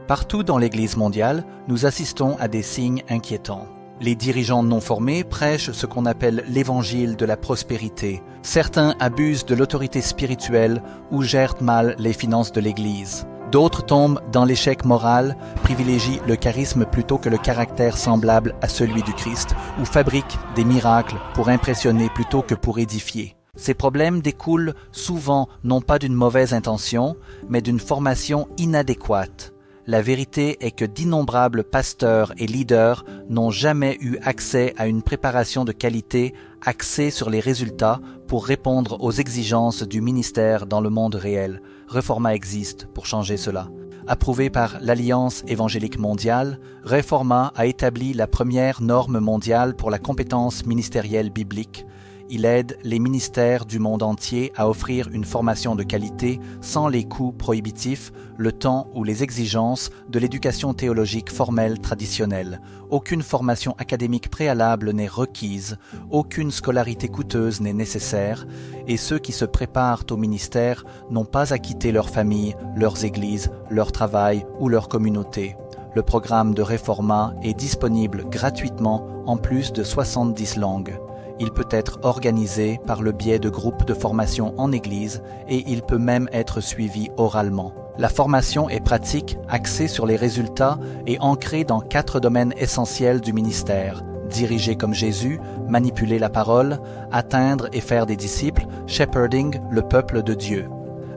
Partout dans l'Église mondiale, nous assistons à des signes inquiétants. Les dirigeants non formés prêchent ce qu'on appelle l'évangile de la prospérité. Certains abusent de l'autorité spirituelle ou gèrent mal les finances de l'Église. D'autres tombent dans l'échec moral, privilégient le charisme plutôt que le caractère semblable à celui du Christ, ou fabriquent des miracles pour impressionner plutôt que pour édifier. Ces problèmes découlent souvent non pas d'une mauvaise intention, mais d'une formation inadéquate. La vérité est que d'innombrables pasteurs et leaders n'ont jamais eu accès à une préparation de qualité axée sur les résultats pour répondre aux exigences du ministère dans le monde réel. Reforma existe pour changer cela. Approuvé par l'Alliance évangélique mondiale, Reforma a établi la première norme mondiale pour la compétence ministérielle biblique. Il aide les ministères du monde entier à offrir une formation de qualité sans les coûts prohibitifs, le temps ou les exigences de l'éducation théologique formelle traditionnelle. Aucune formation académique préalable n'est requise, aucune scolarité coûteuse n'est nécessaire, et ceux qui se préparent au ministère n'ont pas à quitter leur famille, leurs églises, leur travail ou leur communauté. Le programme de Reforma est disponible gratuitement en plus de 70 langues. Il peut être organisé par le biais de groupes de formation en Église et il peut même être suivi oralement. La formation est pratique, axée sur les résultats et ancrée dans 4 domaines essentiels du ministère. Diriger comme Jésus, manipuler la parole, atteindre et faire des disciples, shepherding le peuple de Dieu.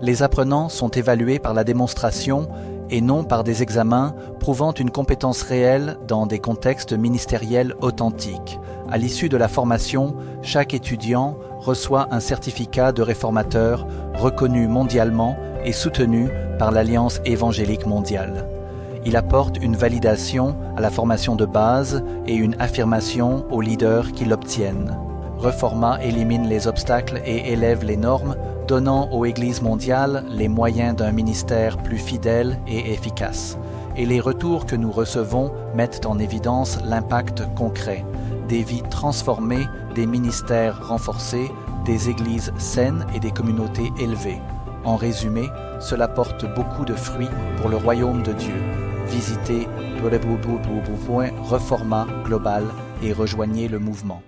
Les apprenants sont évalués par la démonstration et non par des examens prouvant une compétence réelle dans des contextes ministériels authentiques. À l'issue de la formation, chaque étudiant reçoit un certificat de réformateur reconnu mondialement et soutenu par l'Alliance évangélique mondiale. Il apporte une validation à la formation de base et une affirmation aux leaders qui l'obtiennent. Reforma élimine les obstacles et élève les normes, donnant aux églises mondiales les moyens d'un ministère plus fidèle et efficace. Et les retours que nous recevons mettent en évidence l'impact concret. Des vies transformées, des ministères renforcés, des églises saines et des communautés élevées. En résumé, cela porte beaucoup de fruits pour le royaume de Dieu. Visitez www.reforma global et rejoignez le mouvement.